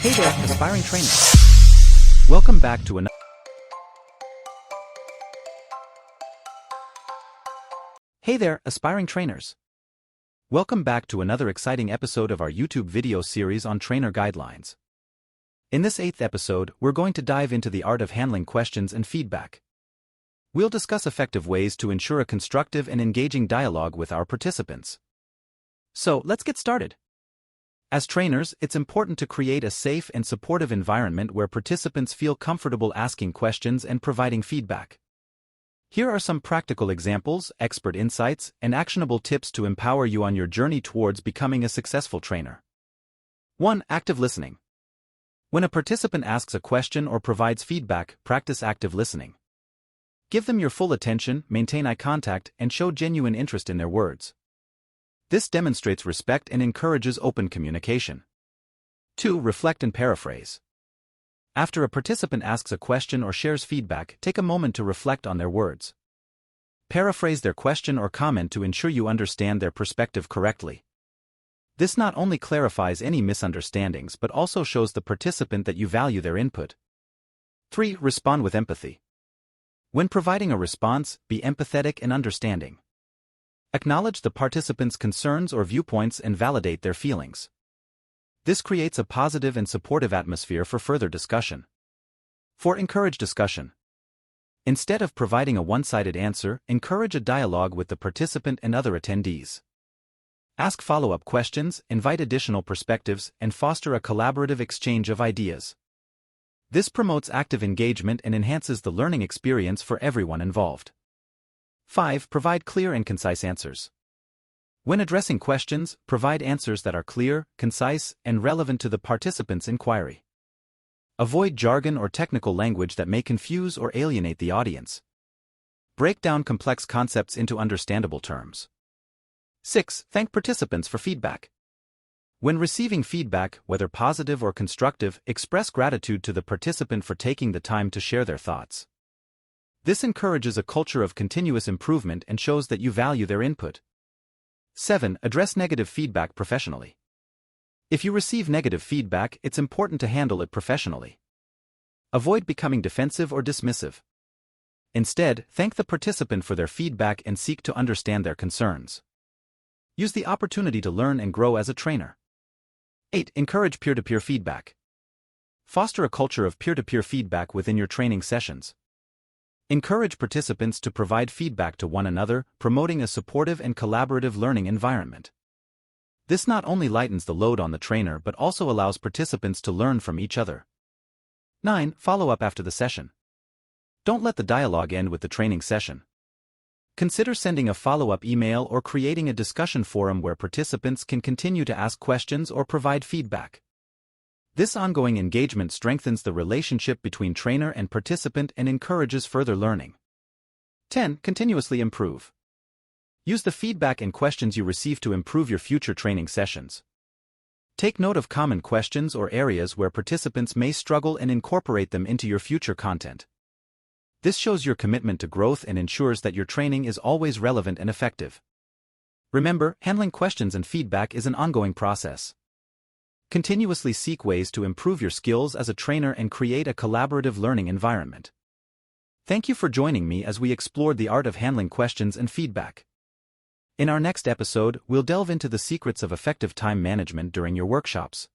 Hey there, aspiring trainer. Welcome back to another. Hey there, aspiring trainers. Welcome back to another exciting episode of our YouTube video series on trainer guidelines. In this 8th episode, we're going to dive into the art of handling questions and feedback. We'll discuss effective ways to ensure a constructive and engaging dialogue with our participants. So, let's get started. As trainers, it's important to create a safe and supportive environment where participants feel comfortable asking questions and providing feedback. Here are some practical examples, expert insights, and actionable tips to empower you on your journey towards becoming a successful trainer. 1. Active listening. When a participant asks a question or provides feedback, practice active listening. Give them your full attention, maintain eye contact, and show genuine interest in their words. This demonstrates respect and encourages open communication. 2. Reflect and paraphrase. After a participant asks a question or shares feedback, take a moment to reflect on their words. Paraphrase their question or comment to ensure you understand their perspective correctly. This not only clarifies any misunderstandings but also shows the participant that you value their input. 3. Respond with empathy. When providing a response, be empathetic and understanding. Acknowledge the participant's concerns or viewpoints and validate their feelings. This creates a positive and supportive atmosphere for further discussion. 4. Encourage discussion. Instead of providing a one-sided answer, encourage a dialogue with the participant and other attendees. Ask follow-up questions, invite additional perspectives, and foster a collaborative exchange of ideas. This promotes active engagement and enhances the learning experience for everyone involved. 5. Provide clear and concise answers. When addressing questions, provide answers that are clear, concise, and relevant to the participant's inquiry. Avoid jargon or technical language that may confuse or alienate the audience. Break down complex concepts into understandable terms. 6. Thank participants for feedback. When receiving feedback, whether positive or constructive, express gratitude to the participant for taking the time to share their thoughts. This encourages a culture of continuous improvement and shows that you value their input. 7. Address negative feedback professionally. If you receive negative feedback, it's important to handle it professionally. Avoid becoming defensive or dismissive. Instead, thank the participant for their feedback and seek to understand their concerns. Use the opportunity to learn and grow as a trainer. 8. Encourage peer-to-peer feedback. Foster a culture of peer-to-peer feedback within your training sessions. Encourage participants to provide feedback to one another, promoting a supportive and collaborative learning environment. This not only lightens the load on the trainer but also allows participants to learn from each other. 9. Follow up after the session. Don't let the dialogue end with the training session. Consider sending a follow-up email or creating a discussion forum where participants can continue to ask questions or provide feedback. This ongoing engagement strengthens the relationship between trainer and participant and encourages further learning. 10. Continuously improve. Use the feedback and questions you receive to improve your future training sessions. Take note of common questions or areas where participants may struggle and incorporate them into your future content. This shows your commitment to growth and ensures that your training is always relevant and effective. Remember, handling questions and feedback is an ongoing process. Continuously seek ways to improve your skills as a trainer and create a collaborative learning environment. Thank you for joining me as we explored the art of handling questions and feedback. In our next episode, we'll delve into the secrets of effective time management during your workshops.